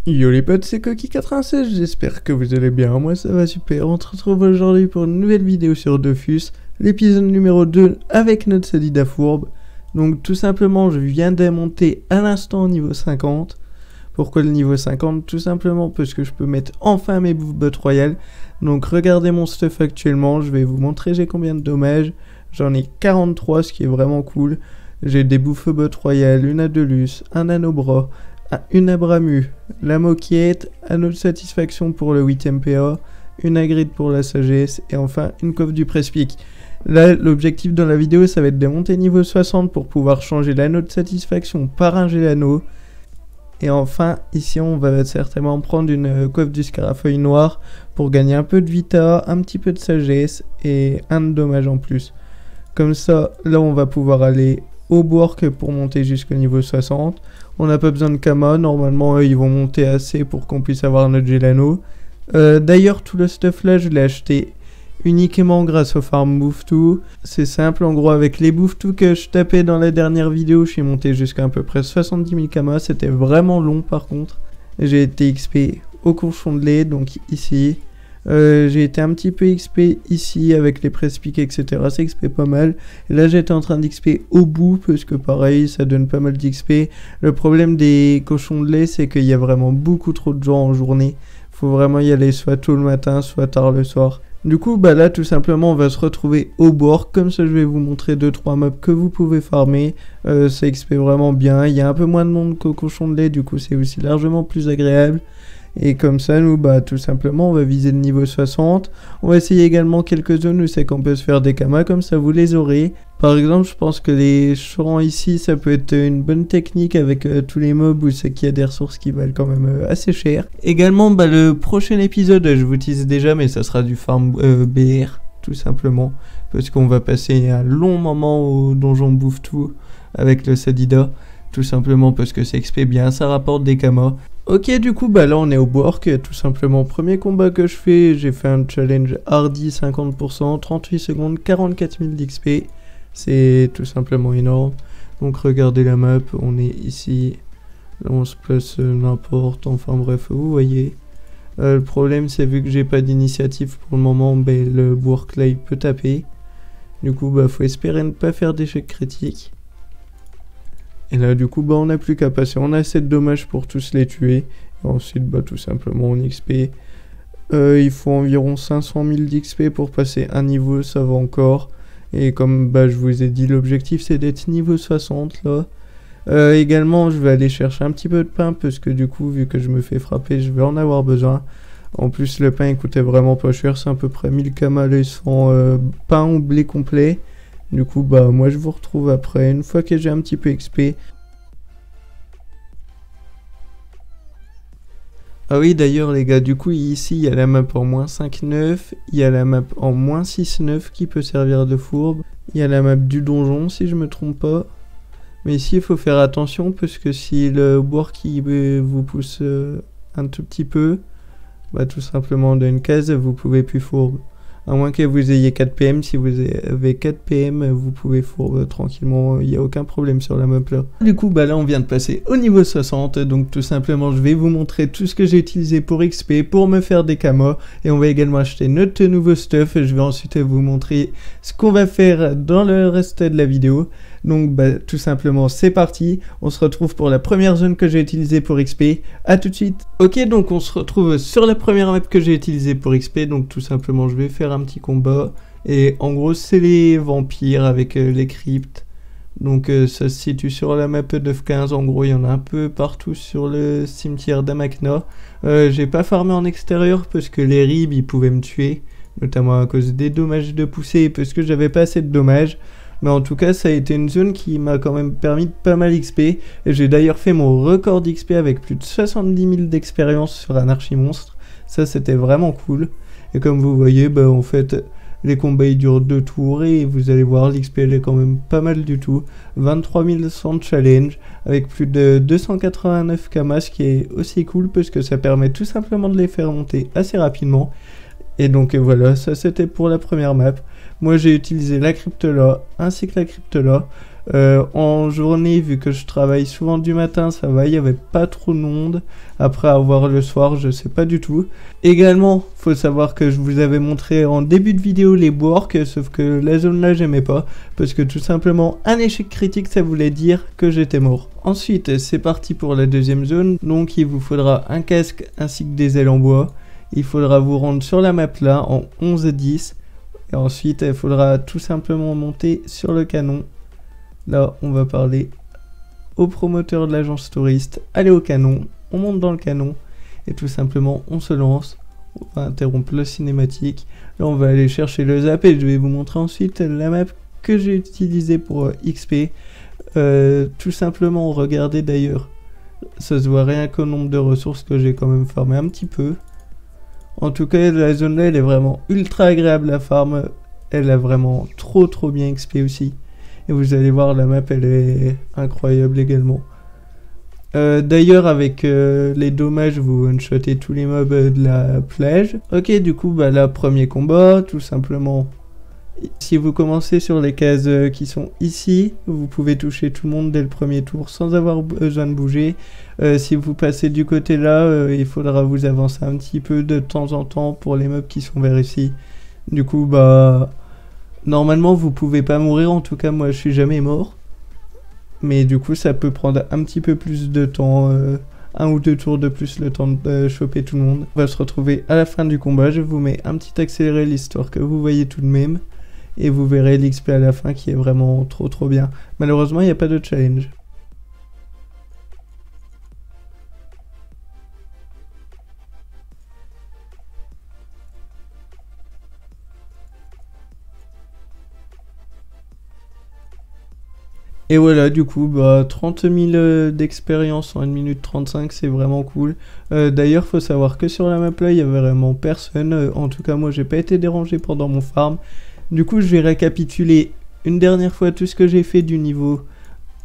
Yo les potes, c'est Coqui96, j'espère que vous allez bien, moi ça va super. On se retrouve aujourd'hui pour une nouvelle vidéo sur Dofus, l'épisode numéro 2 avec notre Sadida fourbe. Donc tout simplement, je viens de monter à l'instant au niveau 50. Pourquoi le niveau 50? Tout simplement parce que je peux mettre enfin mes bouffes bot royales. Donc regardez mon stuff actuellement, je vais vous montrer j'ai combien de dommages. J'en ai 43, ce qui est vraiment cool. J'ai des bouffes bot royales, une Adelus, un Anobra, une Abramu, la moquette, anneau de satisfaction pour le 8ème PA, une Hagrid pour la sagesse et enfin une coffre du Prespic. Là, l'objectif dans la vidéo, ça va être de monter niveau 60 pour pouvoir changer l'anneau de satisfaction par un Gélano. Et enfin, ici, on va certainement prendre une coiffe du Scarafeuille noir pour gagner un peu de vita, un petit peu de sagesse et un de dommage en plus. Comme ça, là, on va pouvoir aller au Bourg pour monter jusqu'au niveau 60. On n'a pas besoin de Kama, normalement, eux, ils vont monter assez pour qu'on puisse avoir notre Gélano. D'ailleurs, tout le stuff là, je l'ai acheté uniquement grâce au farm Bouffe-Tout. C'est simple, en gros, avec les Bouffe-Tout que je tapais dans la dernière vidéo, je suis monté jusqu'à à peu près 70 000 Kama. C'était vraiment long par contre. J'ai été XP au cochon de lait, donc ici. J'ai été un petit peu XP ici avec les Prespic, etc. C'est XP pas mal. Et là, j'étais en train d'XP au bout parce que pareil, ça donne pas mal d'XP. Le problème des cochons de lait, c'est qu'il y a vraiment beaucoup trop de gens en journée. Faut vraiment y aller soit tôt le matin, soit tard le soir. Du coup, bah là, tout simplement, on va se retrouver au bord. Comme ça, je vais vous montrer 2-3 mobs que vous pouvez farmer. Ça XP vraiment bien. Il y a un peu moins de monde qu'au cochon de lait, du coup, c'est aussi largement plus agréable. Et comme ça, nous, bah, tout simplement, on va viser le niveau 60. On va essayer également quelques zones où c'est qu'on peut se faire des kamas, comme ça, vous les aurez. Par exemple, je pense que les champs ici, ça peut être une bonne technique avec tous les mobs où c'est qu'il y a des ressources qui valent quand même assez cher. Également, bah, le prochain épisode, je vous tease déjà, mais ça sera du farm BR, tout simplement. Parce qu'on va passer un long moment au donjon Bouffe-Tout avec le Sadida. Tout simplement parce que c'est XP bien, ça rapporte des kamas. Ok, du coup, bah là on est au Bourg, tout simplement. Premier combat que je fais, j'ai fait un challenge hardy 50%, 38 secondes, 44 000 d'XP. C'est tout simplement énorme. Donc regardez la map, on est ici. Là on se place n'importe, enfin bref, vous voyez. Le problème c'est vu que j'ai pas d'initiative pour le moment, bah, le Bourg là il peut taper. Du coup, bah faut espérer ne pas faire d'échec critique. Et là du coup bah on n'a plus qu'à passer, on a assez de dommages pour tous les tuer. Et ensuite bah tout simplement on XP. Il faut environ 500 000 d'XP pour passer un niveau, ça va encore. Et comme bah je vous ai dit, l'objectif c'est d'être niveau 60 là. Également je vais aller chercher un petit peu de pain parce que du coup vu que je me fais frapper je vais en avoir besoin. En plus le pain il coûtait vraiment pas cher, c'est à peu près 1000 Kama sans pain ou blé complet. Du coup, bah moi je vous retrouve après, une fois que j'ai un petit peu XP. Ah oui, d'ailleurs les gars, du coup ici il y a la map en moins 5,9, il y a la map en moins 6,9 qui peut servir de fourbe. Il y a la map du donjon si je me trompe pas. Mais ici il faut faire attention parce que si le boire qui vous pousse un tout petit peu, bah tout simplement dans une case vous pouvez plus fourbe. À moins que vous ayez 4 PM, si vous avez 4 PM, vous pouvez fourbe tranquillement, il n'y a aucun problème sur la map là. Du coup, bah là on vient de passer au niveau 60, donc tout simplement je vais vous montrer tout ce que j'ai utilisé pour XP, pour me faire des kamas, et on va également acheter notre nouveau stuff, et je vais ensuite vous montrer ce qu'on va faire dans le reste de la vidéo. Donc bah tout simplement c'est parti, on se retrouve pour la première zone que j'ai utilisée pour XP, à tout de suite. Ok, donc on se retrouve sur la première map que j'ai utilisée pour XP, donc tout simplement je vais faire un petit combat, et en gros c'est les vampires avec les cryptes. Donc ça se situe sur la map 9-15, en gros il y en a un peu partout sur le cimetière d'Amakna. J'ai pas farmé en extérieur parce que les ribs ils pouvaient me tuer, notamment à cause des dommages de poussée, parce que j'avais pas assez de dommages. Mais en tout cas, ça a été une zone qui m'a quand même permis de pas mal XP. Et j'ai d'ailleurs fait mon record d'XP avec plus de 70 000 d'expérience sur un archimonstre. Ça, c'était vraiment cool. Et comme vous voyez, bah, en fait, les combats ils durent 2 tours. Et vous allez voir, l'XP elle est quand même pas mal du tout. 23 100 de challenge avec plus de 289 Kamas, ce qui est aussi cool parce que ça permet tout simplement de les faire monter assez rapidement. Et donc voilà, ça c'était pour la première map. Moi j'ai utilisé la crypte là, ainsi que la crypte là. En journée, vu que je travaille souvent du matin, ça va, il n'y avait pas trop de monde. Après avoir le soir, je sais pas du tout. Également, faut savoir que je vous avais montré en début de vidéo les works, sauf que la zone là, j'aimais pas. Parce que tout simplement, un échec critique, ça voulait dire que j'étais mort. Ensuite, c'est parti pour la deuxième zone. Donc, il vous faudra un casque ainsi que des ailes en bois. Il faudra vous rendre sur la map là, en 11-10. Et ensuite, il faudra tout simplement monter sur le canon. Là, on va parler au promoteur de l'agence touriste. Allez au canon, on monte dans le canon et tout simplement on se lance. On va interrompre la cinématique. Là, on va aller chercher le zap et je vais vous montrer ensuite la map que j'ai utilisée pour XP. Tout simplement, regardez d'ailleurs. Ça se voit rien qu'au nombre de ressources que j'ai quand même farmé un petit peu. En tout cas, la zone là, elle est vraiment ultra agréable à farm. Elle a vraiment trop bien XP aussi. Et vous allez voir, la map, elle est incroyable également. D'ailleurs, avec les dommages, vous one-shotez tous les mobs de la plage. Ok, du coup, bah là, premier combat, tout simplement. Si vous commencez sur les cases qui sont ici, vous pouvez toucher tout le monde dès le premier tour sans avoir besoin de bouger. Si vous passez du côté là, il faudra vous avancer un petit peu de temps en temps pour les mobs qui sont vers ici. Du coup, bah... Normalement, vous pouvez pas mourir, en tout cas, moi, je suis jamais mort. Mais du coup, ça peut prendre un petit peu plus de temps, un ou deux tours de plus, le temps de choper tout le monde. On va se retrouver à la fin du combat, je vous mets un petit accéléré, l'histoire que vous voyez tout de même. Et vous verrez l'XP à la fin qui est vraiment trop bien. Malheureusement, il n'y a pas de challenge. Et voilà, du coup, bah, 30 000 d'expérience en 1 minute 35, c'est vraiment cool. D'ailleurs, faut savoir que sur la map là, il y avait vraiment personne. En tout cas, moi, j'ai pas été dérangé pendant mon farm. Du coup, je vais récapituler une dernière fois tout ce que j'ai fait du niveau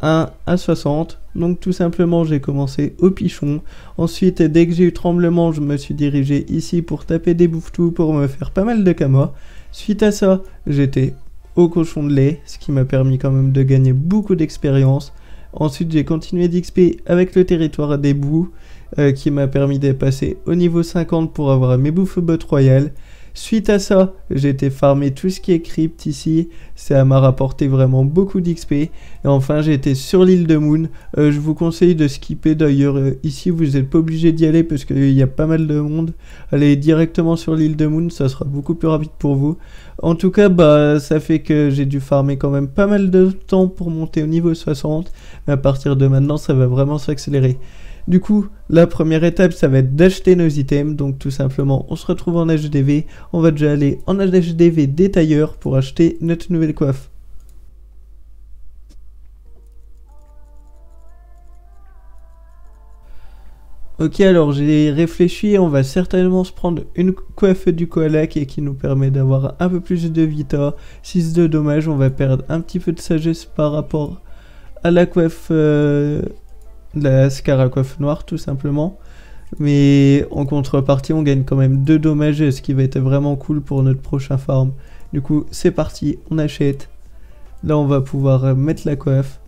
1 à 60. Donc, tout simplement, j'ai commencé au pichon. Ensuite, dès que j'ai eu tremblement, je me suis dirigé ici pour taper des bouffetous pour me faire pas mal de kama. Suite à ça, j'étais au cochon de lait, ce qui m'a permis quand même de gagner beaucoup d'expérience. Ensuite, j'ai continué d'XP avec le territoire des bouts, qui m'a permis de passer au niveau 50 pour avoir mes bouffes bot royales. Suite à ça, j'ai été farmer tout ce qui est crypt ici, ça m'a rapporté vraiment beaucoup d'XP. Et enfin, j'ai été sur l'île de Moon. Je vous conseille de skipper d'ailleurs, ici vous n'êtes pas obligé d'y aller parce qu'il y a pas mal de monde. Allez directement sur l'île de Moon, ça sera beaucoup plus rapide pour vous. En tout cas, bah, ça fait que j'ai dû farmer quand même pas mal de temps pour monter au niveau 60. Mais à partir de maintenant, ça va vraiment s'accélérer. Du coup, la première étape, ça va être d'acheter nos items. Donc tout simplement, on se retrouve en HDV. On va déjà aller en HDV détailleur pour acheter notre nouvelle coiffe. Ok, alors j'ai réfléchi, on va certainement se prendre une coiffe du koala qui nous permet d'avoir un peu plus de vita, 6 de dommage, on va perdre un petit peu de sagesse par rapport à la coiffe, la scar à coiffe noire tout simplement. Mais en contrepartie, on gagne quand même 2 dommages, ce qui va être vraiment cool pour notre prochain farm. Du coup, c'est parti, on achète. Là, on va pouvoir mettre la coiffe.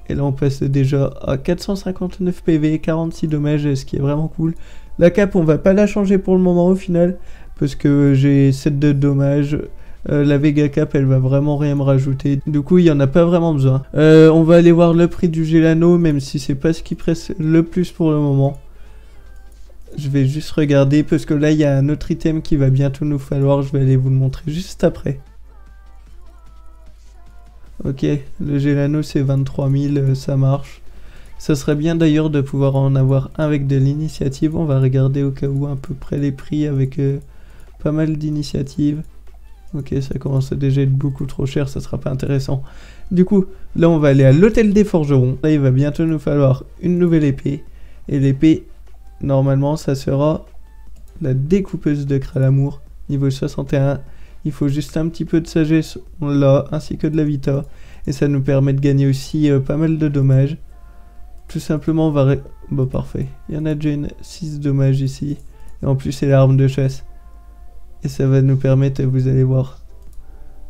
Et là on passe déjà à 459 PV, 46 dommages, ce qui est vraiment cool. La cape on va pas la changer pour le moment au final, parce que j'ai 7 de dommages. La Vega Cap elle va vraiment rien me rajouter, du coup il y en a pas vraiment besoin. On va aller voir le prix du Gelano, même si c'est pas ce qui presse le plus pour le moment. Je vais juste regarder, parce que là il y a un autre item qui va bientôt nous falloir, je vais aller vous le montrer juste après. Ok, le Gelano c'est 23 000, ça marche. Ça serait bien d'ailleurs de pouvoir en avoir un avec de l'initiative. On va regarder au cas où à peu près les prix avec pas mal d'initiatives. Ok, ça commence à déjà être beaucoup trop cher, ça sera pas intéressant. Du coup, là on va aller à l'hôtel des forgerons. Là il va bientôt nous falloir une nouvelle épée. Et l'épée, normalement ça sera la découpeuse de Kralamour, niveau 61. Il faut juste un petit peu de sagesse, on l'a, ainsi que de la vita. Et ça nous permet de gagner aussi pas mal de dommages. Tout simplement, on va... Bah parfait, il y en a déjà une 6 dommages ici. Et en plus, c'est l'arme de chasse. Et ça va nous permettre, vous allez voir.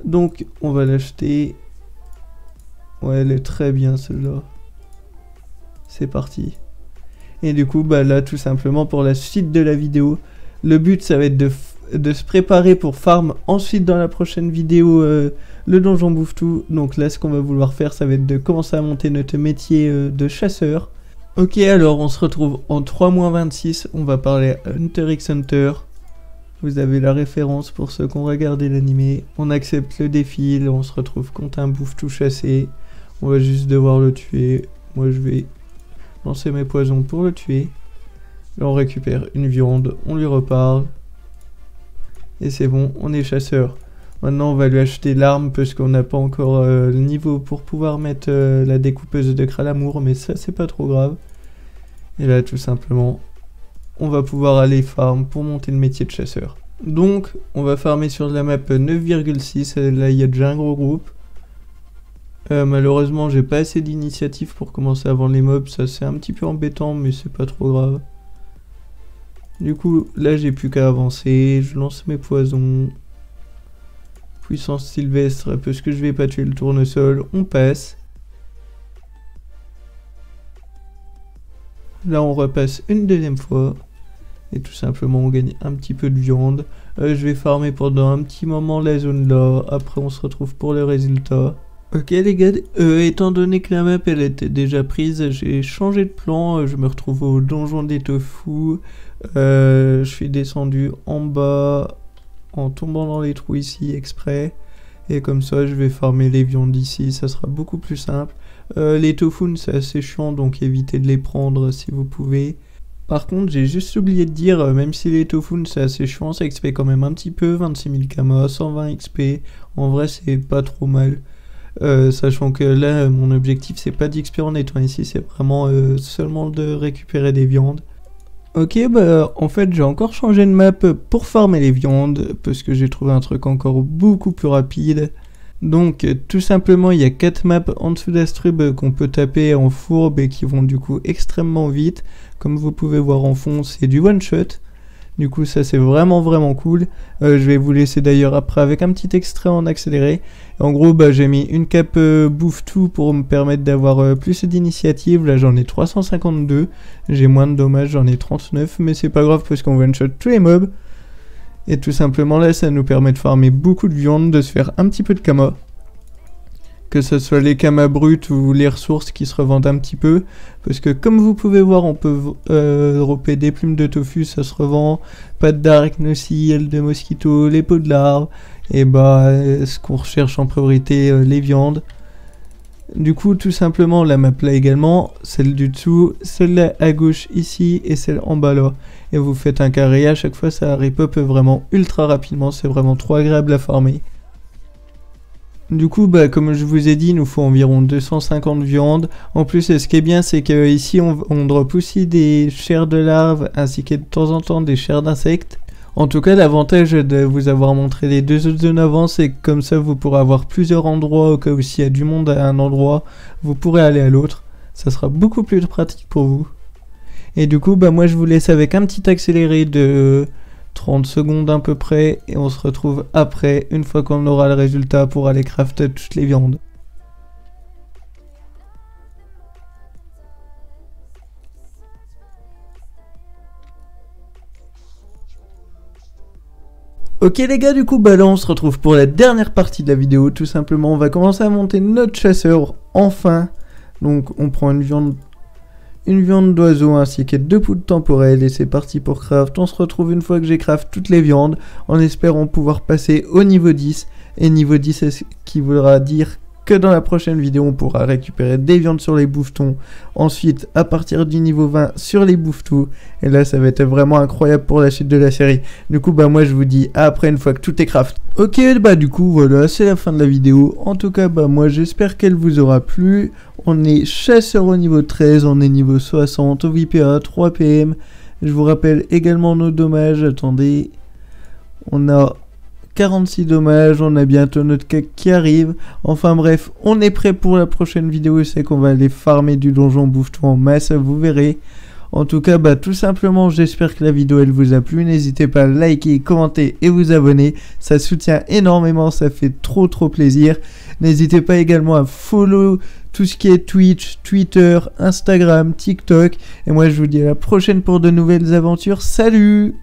Donc, on va l'acheter. Ouais, elle est très bien celle-là. C'est parti. Et du coup, bah là, tout simplement, pour la suite de la vidéo, le but, ça va être de se préparer pour farm ensuite dans la prochaine vidéo le donjon bouffe tout. Donc là, ce qu'on va vouloir faire, ça va être de commencer à monter notre métier de chasseur. Ok, alors on se retrouve en 3-26, on va parler Hunter x Hunter. Vous avez la référence pour ceux qui ont regardé l'animé. On accepte le défi, là on se retrouve contre un bouffe tout chassé. On va juste devoir le tuer. Moi je vais lancer mes poisons pour le tuer. Là on récupère une viande, on lui reparle. Et c'est bon, on est chasseur. Maintenant on va lui acheter l'arme parce qu'on n'a pas encore le niveau pour pouvoir mettre la découpeuse de Kralamour. Mais ça c'est pas trop grave. Et là tout simplement, on va pouvoir aller farm pour monter le métier de chasseur. Donc on va farmer sur la map 9,6. Là il y a déjà un gros groupe. Malheureusement j'ai pas assez d'initiative pour commencer avant les mobs. Ça c'est un petit peu embêtant mais c'est pas trop grave. Du coup là j'ai plus qu'à avancer. Je lance mes poisons. Puissance sylvestre parce que je vais pas tuer le tournesol. On passe. Là on repasse une deuxième fois. Et tout simplement on gagne un petit peu de viande. Je vais farmer pendant un petit moment la zone là. Après on se retrouve pour le résultat. Ok les gars, étant donné que la map elle était déjà prise, j'ai changé de plan. Je me retrouve au donjon des tofu. Je suis descendu en bas en tombant dans les trous ici exprès. Et comme ça je vais farmer les viandes ici, ça sera beaucoup plus simple. Les tofu c'est assez chiant donc évitez de les prendre si vous pouvez. Par contre j'ai juste oublié de dire, même si les tofu c'est assez chiant, ça XP quand même un petit peu, 26 000 kama, 120 XP, en vrai c'est pas trop mal. Sachant que là mon objectif c'est pas d'XP en étant ici, c'est vraiment seulement de récupérer des viandes. Ok, bah en fait j'ai encore changé de map pour farmer les viandes parce que j'ai trouvé un truc encore beaucoup plus rapide. Donc tout simplement il y a 4 maps en dessous d'Astrub qu'on peut taper en fourbe et qui vont du coup extrêmement vite. Comme vous pouvez voir en fond c'est du one shot. Du coup ça c'est vraiment cool. Je vais vous laisser d'ailleurs après avec un petit extrait en accéléré. Et en gros bah, j'ai mis une cape bouffe tout pour me permettre d'avoir plus d'initiative. Là j'en ai 352. J'ai moins de dommages, j'en ai 39. Mais c'est pas grave parce qu'on one shot tous les mobs. Et tout simplement là ça nous permet de farmer beaucoup de viande, de se faire un petit peu de kama. Que ce soit les kamas bruts ou les ressources qui se revendent un petit peu. Parce que comme vous pouvez voir, on peut dropper des plumes de tofu, ça se revend. Pâtes d'arachne aussi, ailes de mosquito, les peaux de larves. Et bah, ce qu'on recherche en priorité, les viandes. Du coup, tout simplement, la map là également, celle du dessous, celle-là à gauche ici et celle en bas là. Et vous faites un carré, à chaque fois ça rip-up vraiment ultra rapidement, c'est vraiment trop agréable à farmer. Du coup, bah, comme je vous ai dit, il nous faut environ 250 viandes. En plus, ce qui est bien, c'est qu'ici, on drop aussi des chairs de larves, ainsi que de temps en temps des chairs d'insectes. En tout cas, l'avantage de vous avoir montré les deux autres zones avant, c'est que comme ça, vous pourrez avoir plusieurs endroits, au cas où s'il y a du monde à un endroit, vous pourrez aller à l'autre. Ça sera beaucoup plus pratique pour vous. Et du coup, bah, moi, je vous laisse avec un petit accéléré de 30 secondes à peu près, et on se retrouve après, une fois qu'on aura le résultat pour aller crafter toutes les viandes. Ok les gars, du coup bah là on se retrouve pour la dernière partie de la vidéo. Tout simplement on va commencer à monter notre chasseur enfin. Donc on prend une viande d'oiseau ainsi que 2 poudres temporelles et c'est parti pour craft. On se retrouve une fois que j'ai craft toutes les viandes en espérant pouvoir passer au niveau 10. Et niveau 10 c'est ce qui voudra dire que dans la prochaine vidéo on pourra récupérer des viandes sur les bouffetons. Ensuite à partir du niveau 20 sur les bouffetons. Et là ça va être vraiment incroyable pour la suite de la série. Du coup bah moi je vous dis à après une fois que tout est craft. Ok bah du coup voilà c'est la fin de la vidéo. En tout cas bah moi j'espère qu'elle vous aura plu. On est chasseur au niveau 13, on est niveau 60 au VPA 3 PM. Je vous rappelle également nos dommages. Attendez, on a 46 dommages, on a bientôt notre cac qui arrive. Enfin bref, on est prêt pour la prochaine vidéo. C'est qu'on va aller farmer du donjon bouffe-tout en masse, vous verrez. En tout cas, tout simplement, j'espère que la vidéo elle vous a plu. N'hésitez pas à liker, commenter et vous abonner. Ça soutient énormément, ça fait trop plaisir. N'hésitez pas également à follow tout ce qui est Twitch, Twitter, Instagram, TikTok. Et moi, je vous dis à la prochaine pour de nouvelles aventures. Salut!